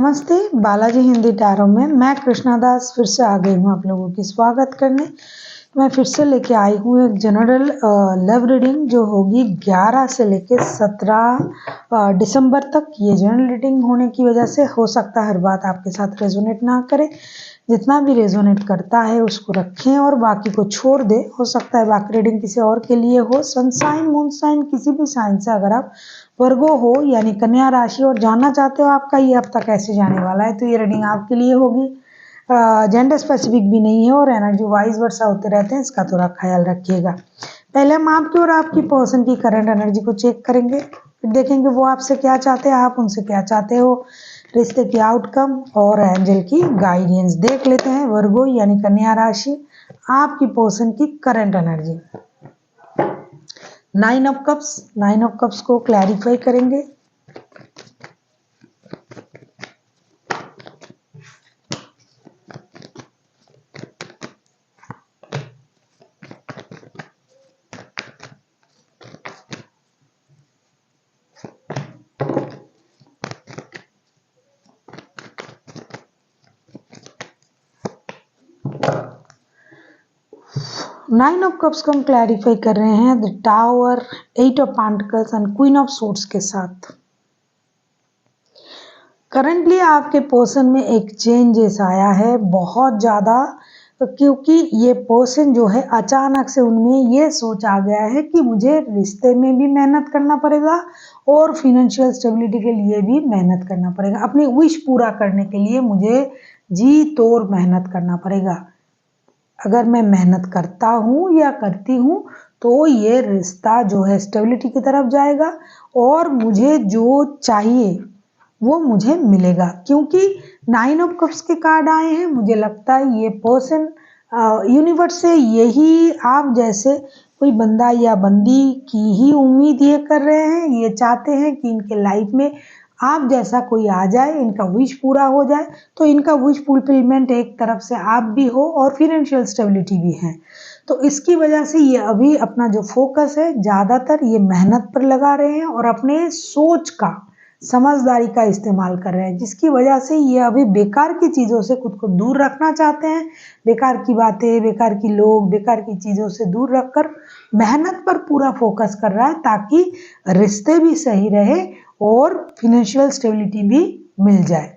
नमस्ते, बालाजी हिंदी टैरो में मैं कृष्णा दास फिर से आ गई हूँ आप लोगों की स्वागत करने। मैं फिर से लेके आई हूँ एक जनरल लव रीडिंग जो होगी 11 से लेके 17 दिसंबर तक। ये जनरल रीडिंग होने की वजह से हो सकता है हर बात आपके साथ रेजोनेट ना करे, जितना भी रेजोनेट करता है उसको रखें और बाकी को छोड़ दे। हो सकता है बाकी रीडिंग किसी और के लिए हो। सनसाइन मून साइन किसी भी साइन से अगर आप वर्गो हो यानी कन्या राशि और जानना चाहते हो आपका ये हफ्ता कैसे जाने वाला है तो ये रीडिंग आपके लिए होगी। जेंडर स्पेसिफिक भी नहीं है और एनर्जी वाइज वर्षा होते रहते हैं, इसका थोड़ा ख्याल रखिएगा। पहले हम आपकी और आपकी पर्सन की करंट एनर्जी को चेक करेंगे, फिर देखेंगे वो आपसे क्या चाहते हैं, आप उनसे क्या चाहते हो, रिश्ते की आउटकम और एंजल की गाइडेंस। देख लेते हैं वर्गो यानी कन्या राशि आपकी पर्सन की करंट एनर्जी। 9 ऑफ कप्स को क्लैरिफाई करेंगे। नाइन ऑफ कप्स को हम क्लैरिफाई कर रहे हैं the tower, 8 of pentacles and queen of swords के साथ। करंटली आपके पर्सन में एक चेंजेस आया है बहुत ज़्यादा, क्योंकि ये पर्सन जो है अचानक से उनमें ये सोच आ गया है कि मुझे रिश्ते में भी मेहनत करना पड़ेगा और फिनेंशियल स्टेबिलिटी के लिए भी मेहनत करना पड़ेगा। अपनी विश पूरा करने के लिए मुझे जी तोड़ मेहनत करना पड़ेगा। अगर मैं मेहनत करता हूँ या करती हूँ तो ये रिश्ता जो है स्टेबिलिटी की तरफ जाएगा और मुझे जो चाहिए वो मुझे मिलेगा। क्योंकि 9 ऑफ कप्स के कार्ड आए हैं, मुझे लगता है ये पर्सन यूनिवर्स से यही आप जैसे कोई बंदा या बंदी की ही उम्मीद ये कर रहे हैं। ये चाहते हैं कि इनके लाइफ में आप जैसा कोई आ जाए, इनका विश पूरा हो जाए। तो इनका विश फुलफिलमेंट एक तरफ से आप भी हो और फिनेंशियल स्टेबिलिटी भी है। तो इसकी वजह से ये अभी अपना जो फोकस है ज़्यादातर ये मेहनत पर लगा रहे हैं और अपने सोच का, समझदारी का इस्तेमाल कर रहे हैं, जिसकी वजह से ये अभी बेकार की चीज़ों से खुद को दूर रखना चाहते हैं। बेकार की बातें, बेकार की लोग, बेकार की चीज़ों से दूर रखकर मेहनत पर पूरा फोकस कर रहा है ताकि रिश्ते भी सही रहे और फिनेंशियल स्टेबिलिटी भी मिल जाए।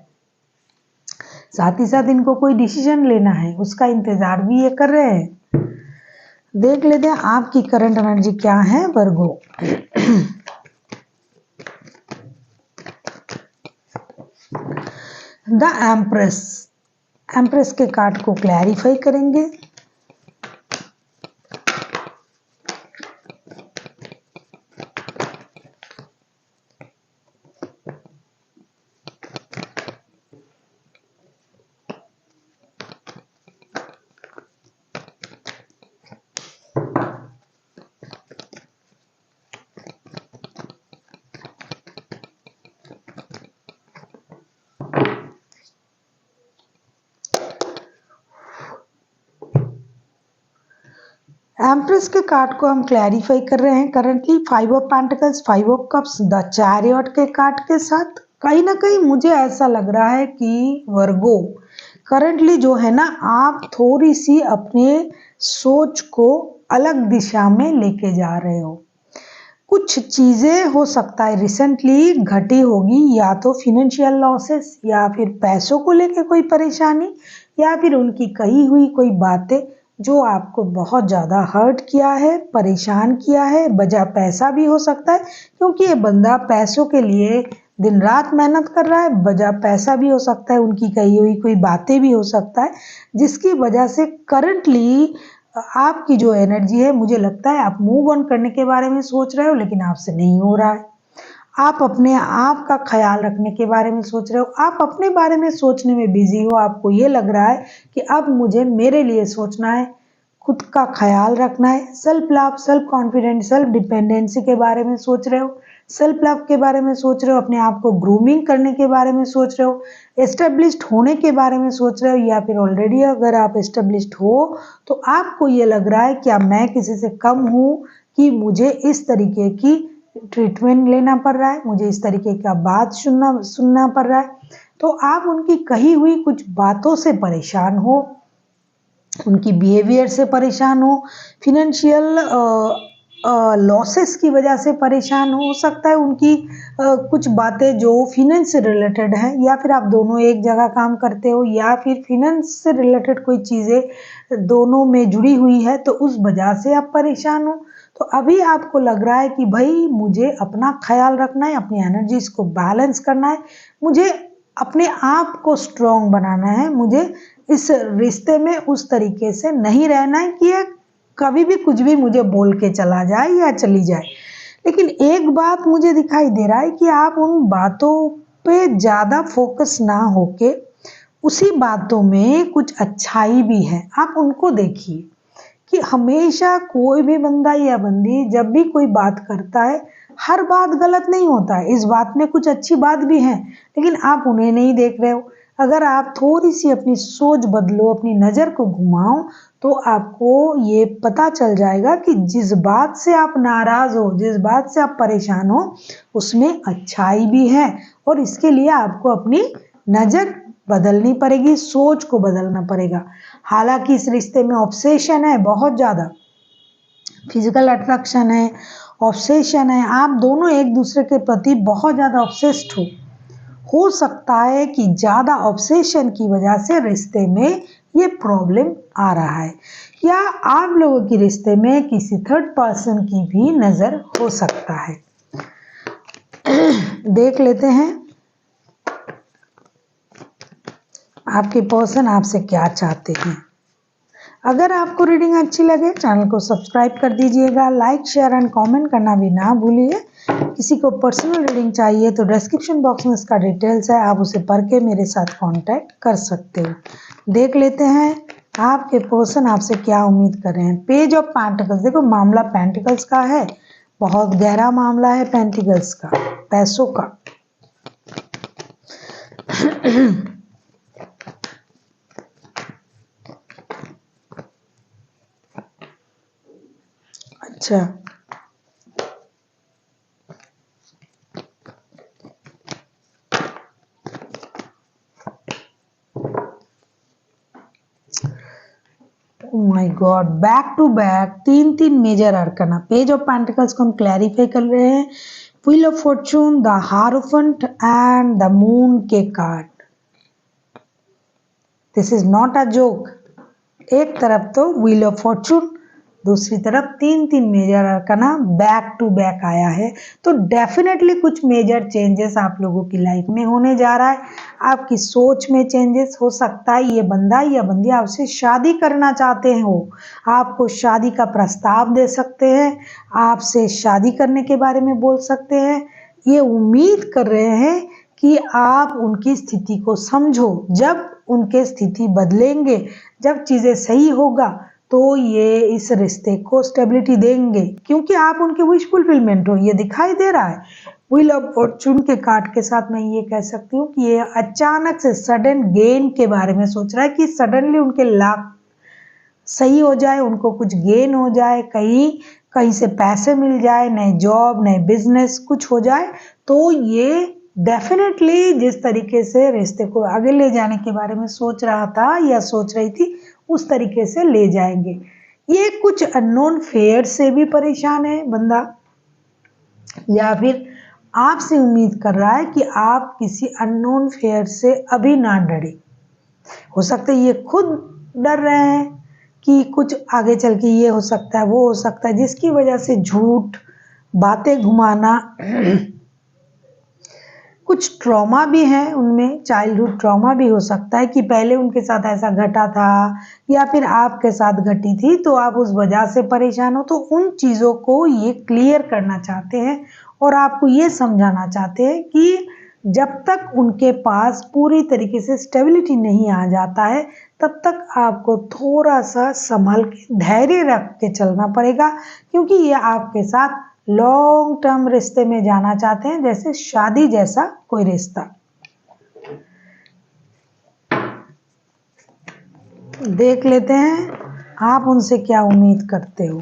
साथ ही साथ इनको कोई डिसीजन लेना है उसका इंतजार भी ये कर रहे हैं। देख लेते हैं आपकी करंट एनर्जी क्या है वर्गो। द एम्प्रेस के कार्ड को क्लैरिफाई करेंगे। एम्प्रेस के कार्ड को हम क्लैरिफाई कर रहे हैं currently 5 of pentacles, 5 of cups, the chariot के कार्ड के साथ। कहीं ना कहीं मुझे ऐसा लग रहा है कि वर्गो करंटली जो है ना, आप थोड़ी सी अपने सोच को अलग दिशा में लेके जा रहे हो। कुछ चीज़ें हो सकता है रिसेंटली घटी होगी, या तो फिनेंशियल लॉसेस या फिर पैसों को लेके कोई परेशानी या फिर उनकी कही हुई कोई बातें जो आपको बहुत ज़्यादा हर्ट किया है, परेशान किया है। बजा पैसा भी हो सकता है क्योंकि ये बंदा पैसों के लिए दिन रात मेहनत कर रहा है। बजा पैसा भी हो सकता है, उनकी कही हुई कोई बातें भी हो सकता है, जिसकी वजह से करंटली आपकी जो एनर्जी है, मुझे लगता है आप मूव ऑन करने के बारे में सोच रहे हो लेकिन आपसे नहीं हो रहा है। आप अपने आप का ख्याल रखने के बारे में सोच रहे हो, आप अपने बारे में सोचने में बिजी हो। आपको ये लग रहा है कि अब मुझे मेरे लिए सोचना है, खुद का ख्याल रखना है। Self love, self confidence, self dependency के बारे में सोच रहे हो, सेल्फ लव के बारे में सोच रहे हो, अपने आप को ग्रूमिंग करने के बारे में सोच रहे हो, एस्टेब्लिश्ड होने के बारे में सोच रहे हो, या फिर ऑलरेडी अगर आप एस्टेब्लिश्ड हो तो आपको ये लग रहा है कि अब मैं किसी से कम हूँ कि मुझे इस तरीके की ट्रीटमेंट लेना पड़ रहा है, मुझे इस तरीके का बात सुनना पड़ रहा है। तो आप उनकी कही हुई कुछ बातों से परेशान हो, उनकी बिहेवियर से परेशान हो, फिनेंशियल लॉसेस की वजह से परेशान हो सकता है उनकी कुछ बातें जो फिनेंस से रिलेटेड हैं, या फिर आप दोनों एक जगह काम करते हो, या फिर फिनेंस से रिलेटेड कोई चीज़ें दोनों में जुड़ी हुई है, तो उस वजह से आप परेशान हो। तो अभी आपको लग रहा है कि भाई मुझे अपना ख्याल रखना है, अपनी एनर्जीज को बैलेंस करना है, मुझे अपने आप को स्ट्रॉन्ग बनाना है, मुझे इस रिश्ते में उस तरीके से नहीं रहना है कि ये कभी भी कुछ भी मुझे बोल के चला जाए या चली जाए। लेकिन एक बात मुझे दिखाई दे रहा है कि आप उन बातों पे ज़्यादा फोकस ना होके उसी बातों में कुछ अच्छाई भी है, आप उनको देखिए कि हमेशा कोई भी बंदा या बंदी जब भी कोई बात करता है, हर बात गलत नहीं होता है, इस बात में कुछ अच्छी बात भी है, लेकिन आप उन्हें नहीं देख रहे हो। अगर आप थोड़ी सी अपनी सोच बदलो, अपनी नज़र को घुमाओ, तो आपको ये पता चल जाएगा कि जिस बात से आप नाराज़ हो, जिस बात से आप परेशान हो, उसमें अच्छाई भी है। और इसके लिए आपको अपनी नज़र बदलनी पड़ेगी, सोच को बदलना पड़ेगा। हालांकि इस रिश्ते में ऑब्सेशन है बहुत ज़्यादा, फिजिकल अट्रैक्शन है, ऑब्सेशन है, आप दोनों एक दूसरे के प्रति बहुत ज़्यादा ऑब्सेस्ड हो सकता है कि ज़्यादा ऑब्सेशन की वजह से रिश्ते में ये प्रॉब्लम आ रहा है, या आप लोगों के रिश्ते में किसी थर्ड पर्सन की भी नज़र हो सकता है। देख लेते हैं आपके पर्सन आपसे क्या चाहते हैं। अगर आपको रीडिंग अच्छी लगे चैनल को सब्सक्राइब कर दीजिएगा, लाइक शेयर एंड कमेंट करना भी ना भूलिए। किसी को पर्सनल रीडिंग चाहिए तो डिस्क्रिप्शन बॉक्स में इसका डिटेल्स है, आप उसे पढ़ के मेरे साथ कांटेक्ट कर सकते हो। देख लेते हैं आपके पर्सन आपसे क्या उम्मीद कर रहे हैं। पेज ऑफ पेंटिकल्स, देखो मामला पेंटिकल्स का है, बहुत गहरा मामला है पेंटिकल्स का, पैसों का। अच्छा, my god, back to back तीन तीन major arcana. Page of pentacles को हम क्लैरिफाई कर रहे हैं, wheel of fortune, the hierophant and the moon के card. This is not a joke. एक तरफ तो व्हील ऑफ फॉर्चून, दूसरी तरफ तीन तीन major arcana back to back आया है, तो डेफिनेटली कुछ मेजर चेंजेस आप लोगों की लाइफ में होने जा रहा है। आपकी सोच में चेंजेस हो सकता है, ये बंदा या बंदी आपसे शादी करना चाहते हो, आपको शादी का प्रस्ताव दे सकते हैं, आपसे शादी करने के बारे में बोल सकते हैं, ये उम्मीद कर रहे हैं कि आप उनकी स्थिति को समझो। जब उनके स्थिति बदलेंगे, जब चीज़ें सही होगा, तो ये इस रिश्ते को स्टेबिलिटी देंगे, क्योंकि आप उनके विश फुलफिलमेंट हो, ये दिखाई दे रहा है। व्हील ऑफ फॉर्चून के कार्ड के साथ मैं ये कह सकती हूँ कि ये अचानक से सडन गेन के बारे में सोच रहा है कि सडनली उनके लाभ सही हो जाए, उनको कुछ गेन हो जाए, कहीं कहीं से पैसे मिल जाए, नए जॉब, नए बिजनेस कुछ हो जाए, तो ये डेफिनेटली जिस तरीके से रिश्ते को आगे ले जाने के बारे में सोच रहा था या सोच रही थी, उस तरीके से ले जाएंगे। ये कुछ अननोन फेयर से भी परेशान है बंदा, या फिर आपसे उम्मीद कर रहा है कि आप किसी अननोन फेयर से अभी ना डरे। हो सकता है ये खुद डर रहे हैं कि कुछ आगे चल के ये हो सकता है, वो हो सकता है, जिसकी वजह से झूठ बातें घुमाना, कुछ ट्रॉमा भी है उनमें, चाइल्डहुड ट्रॉमा भी हो सकता है कि पहले उनके साथ ऐसा घटा था या फिर आपके साथ घटी थी, तो आप उस वजह से परेशान हो। तो उन चीज़ों को ये क्लियर करना चाहते हैं और आपको ये समझाना चाहते हैं कि जब तक उनके पास पूरी तरीके से स्टेबिलिटी नहीं आ जाता है, तब तक आपको थोड़ा सा संभल के धैर्य रख के चलना पड़ेगा, क्योंकि ये आपके साथ लॉन्ग टर्म रिश्ते में जाना चाहते हैं, जैसे शादी जैसा कोई रिश्ता। देख लेते हैं आप उनसे क्या उम्मीद करते हो,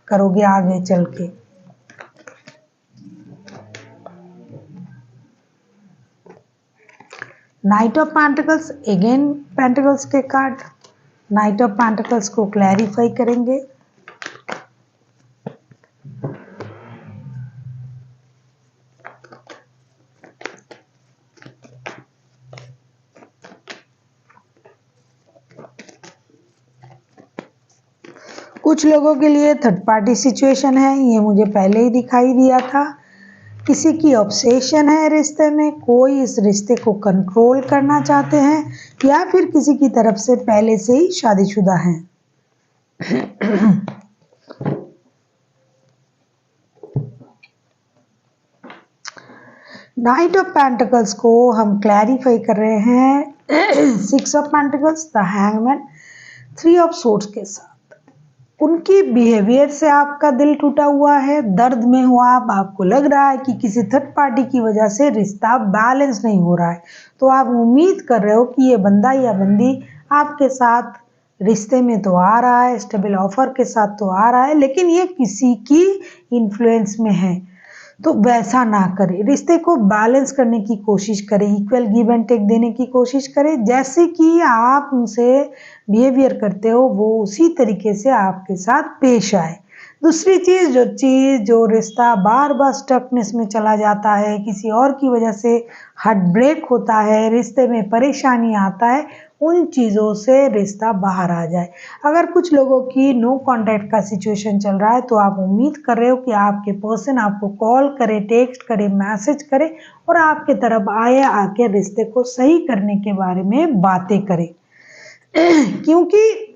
करोगे आगे चल के। Night of pentacles, again pentacles के कार्ड, नाइट ऑफ पेंटिकल्स को क्लैरिफाई करेंगे। कुछ लोगों के लिए थर्ड पार्टी सिचुएशन है, ये मुझे पहले ही दिखाई दिया था। किसी की ऑब्सेशन है रिश्ते में, कोई इस रिश्ते को कंट्रोल करना चाहते हैं, या फिर किसी की तरफ से पहले से ही शादीशुदा हैं। नाइट ऑफ पेंटिकल्स को हम क्लैरिफाई कर रहे हैं six of pentacles, the hangman, three of swords के साथ। उनकी बिहेवियर से आपका दिल टूटा हुआ है, दर्द में हो आप, आपको लग रहा है कि किसी थर्ड पार्टी की वजह से रिश्ता बैलेंस नहीं हो रहा है, तो आप उम्मीद कर रहे हो कि ये बंदा या बंदी आपके साथ रिश्ते में तो आ रहा है, स्टेबल ऑफर के साथ तो आ रहा है, लेकिन ये किसी की इन्फ्लुएंस में है। तो वैसा ना करें, रिश्ते को बैलेंस करने की कोशिश करें, इक्वल गिव एंड टेक देने की कोशिश करें। जैसे कि आप उनसे बिहेवियर करते हो वो उसी तरीके से आपके साथ पेश आए। दूसरी चीज़ जो रिश्ता बार बार स्टकनेस में चला जाता है, किसी और की वजह से हार्ट ब्रेक होता है, रिश्ते में परेशानी आता है, उन चीज़ों से रिश्ता बाहर आ जाए। अगर कुछ लोगों की नो कांटेक्ट का सिचुएशन चल रहा है, तो आप उम्मीद कर रहे हो कि आपके पर्सन आपको कॉल करे, टेक्स्ट करे, मैसेज करे और आपके तरफ आए, आके रिश्ते को सही करने के बारे में बातें करे। क्योंकि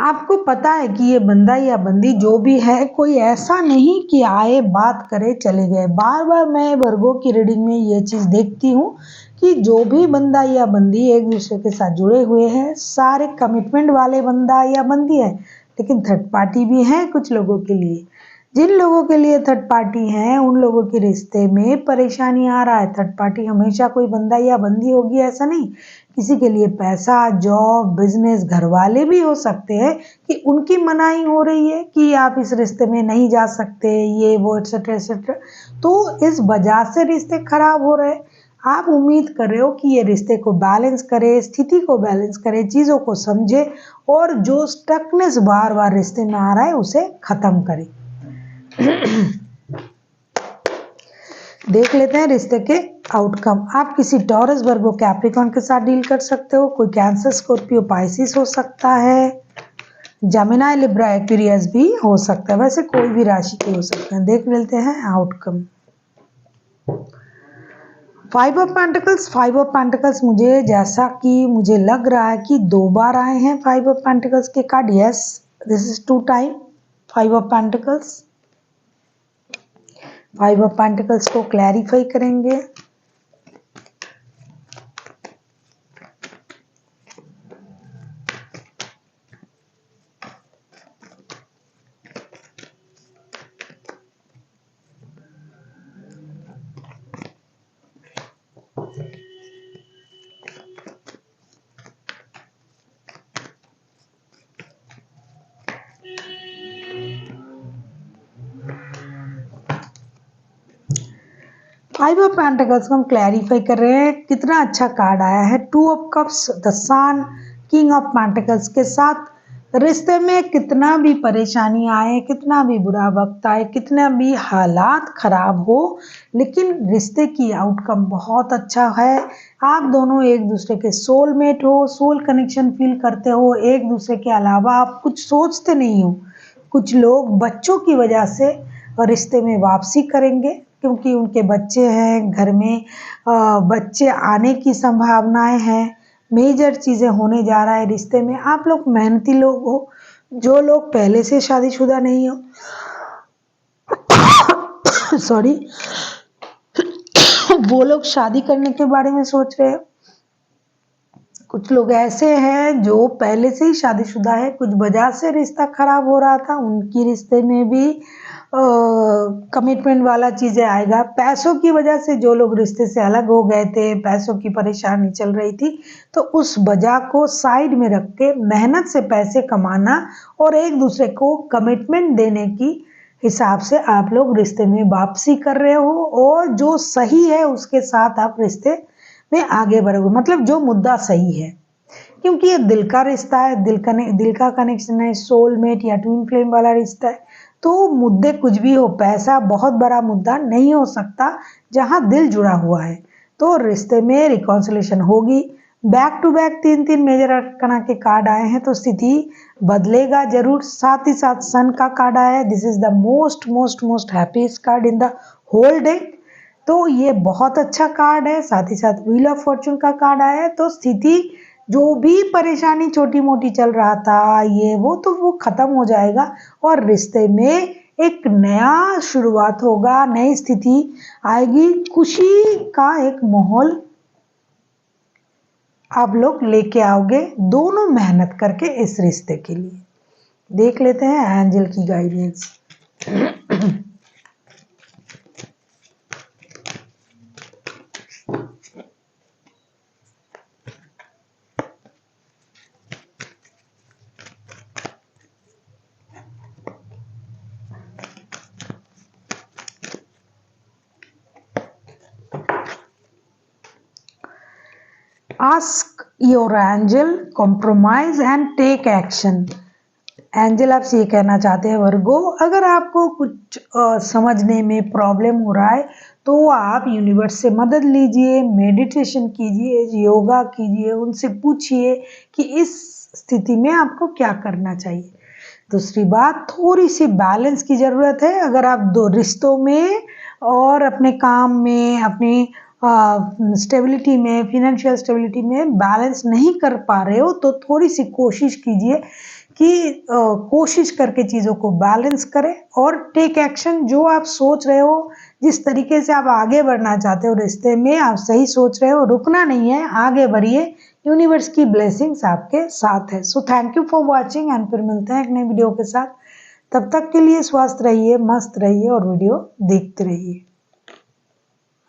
आपको पता है कि ये बंदा या बंदी जो भी है, कोई ऐसा नहीं कि आए बात करे चले गए। बार बार मैं वर्गों की रीडिंग में ये चीज़ देखती हूँ कि जो भी बंदा या बंदी एक दूसरे के साथ जुड़े हुए हैं, सारे कमिटमेंट वाले बंदा या बंदी है, लेकिन थर्ड पार्टी भी है कुछ लोगों के लिए। जिन लोगों के लिए थर्ड पार्टी हैं, उन लोगों के रिश्ते में परेशानी आ रहा है। थर्ड पार्टी हमेशा कोई बंदा या बंदी होगी ऐसा नहीं, किसी के लिए पैसा, जॉब, बिजनेस, घर वाले भी हो सकते हैं कि उनकी मनाही हो रही है कि आप इस रिश्ते में नहीं जा सकते, ये वो एक्सेट्रा एक्सेट्रा, तो इस वजह से रिश्ते खराब हो रहे हैं। आप उम्मीद कर रहे हो कि ये रिश्ते को बैलेंस करे, स्थिति को बैलेंस करे, चीज़ों को समझे और जो स्टकनेस बार बार रिश्ते में आ रहा है उसे खत्म करे। देख लेते हैं रिश्ते के आउटकम। आप किसी टॉरस, वर्गो, कैप्रिकॉर्न के साथ डील कर सकते हो। कोई कैंसर, स्कॉर्पियो, पाइसिस हो सकता है। जेमिनी, लिब्रा, एक्वेरियस भी हो सकता है। वैसे कोई भी राशि के हो सकते हैं। देख लेते हैं outcome. Five of pentacles, five of pentacles मुझे जैसा कि मुझे लग रहा है कि 2 बार आए हैं फाइव ऑफ पेंटिकल्स के card. Yes, this is 2 time five of pentacles. Five of pentacles को क्लैरिफाई करेंगे। फाइव ऑफ पेंटिकल्स को हम क्लैरिफाई कर रहे हैं। कितना अच्छा कार्ड आया है, 2 of cups, the sun, king of pentacles के साथ। रिश्ते में कितना भी परेशानी आए, कितना भी बुरा वक्त आए, कितना भी हालात खराब हो, लेकिन रिश्ते की आउटकम बहुत अच्छा है। आप दोनों एक दूसरे के सोलमेट हो, सोल कनेक्शन फील करते हो। एक दूसरे के अलावा आप कुछ सोचते नहीं हो। कुछ लोग बच्चों की वजह से रिश्ते में वापसी करेंगे क्योंकि उनके बच्चे हैं घर में, बच्चे आने की संभावनाएं हैं। मेजर चीज़ें होने जा रहा है रिश्ते में। आप लोग मेहनती लोग हो। जो लोग पहले से शादीशुदा नहीं हो, सॉरी, वो लोग शादी करने के बारे में सोच रहे हो। कुछ लोग ऐसे हैं जो पहले से ही शादीशुदा है, कुछ वजह से रिश्ता खराब हो रहा था, उनकी रिश्ते में भी कमिटमेंट वाला चीज़ें आएगा। पैसों की वजह से जो लोग रिश्ते से अलग हो गए थे, पैसों की परेशानी चल रही थी, तो उस वजह को साइड में रख के मेहनत से पैसे कमाना और एक दूसरे को कमिटमेंट देने की हिसाब से आप लोग रिश्ते में वापसी कर रहे हो और जो सही है उसके साथ आप रिश्ते में आगे बढ़ोगे, मतलब जो मुद्दा सही है, क्योंकि ये दिल का रिश्ता है, दिल का कनेक्शन है, सोलमेट या ट्विन फ्लेम वाला रिश्ता है। तो मुद्दे कुछ भी हो, पैसा बहुत बड़ा मुद्दा नहीं हो सकता जहां दिल जुड़ा हुआ है। तो रिश्ते में रिकॉन्सिलेशन होगी। Back to back 3-3 major arcana के कार्ड आए हैं, तो स्थिति बदलेगा जरूर। साथ ही साथ सन का कार्ड आया है, this is the most most most happiest card in the whole deck. तो ये बहुत अच्छा कार्ड है। साथ ही साथ व्हील ऑफ फॉर्चून का कार्ड आया है, तो स्थिति जो भी परेशानी छोटी मोटी चल रहा था ये तो वो खत्म हो जाएगा और रिश्ते में एक नया शुरुआत होगा, नई स्थिति आएगी, खुशी का एक माहौल आप लोग लेके आओगे, दोनों मेहनत करके इस रिश्ते के लिए। देख लेते हैं एंजल की guidance. Ask your angel, compromise and take action। Angel आपसे ये कहना चाहते हैं वर्गो, अगर आपको कुछ समझने में प्रॉब्लम हो रहा है तो आप यूनिवर्स से मदद लीजिए, मेडिटेशन कीजिए, योगा कीजिए, उनसे पूछिए कि इस स्थिति में आपको क्या करना चाहिए। दूसरी बात, थोड़ी सी बैलेंस की ज़रूरत है। अगर आप दो रिश्तों में और अपने काम में, अपनी स्टेबिलिटी में, फिनेंशियल स्टेबिलिटी में बैलेंस नहीं कर पा रहे हो तो थोड़ी सी कोशिश कीजिए कि कोशिश करके चीज़ों को बैलेंस करें और टेक एक्शन। जो आप सोच रहे हो, जिस तरीके से आप आगे बढ़ना चाहते हो रिश्ते में, आप सही सोच रहे हो, रुकना नहीं है, आगे बढ़िए, यूनिवर्स की ब्लेसिंग्स आपके साथ है। So thank you for watching and फिर मिलते हैं एक नए वीडियो के साथ। तब तक के लिए स्वस्थ रहिए, मस्त रहिए और वीडियो देखते रहिए।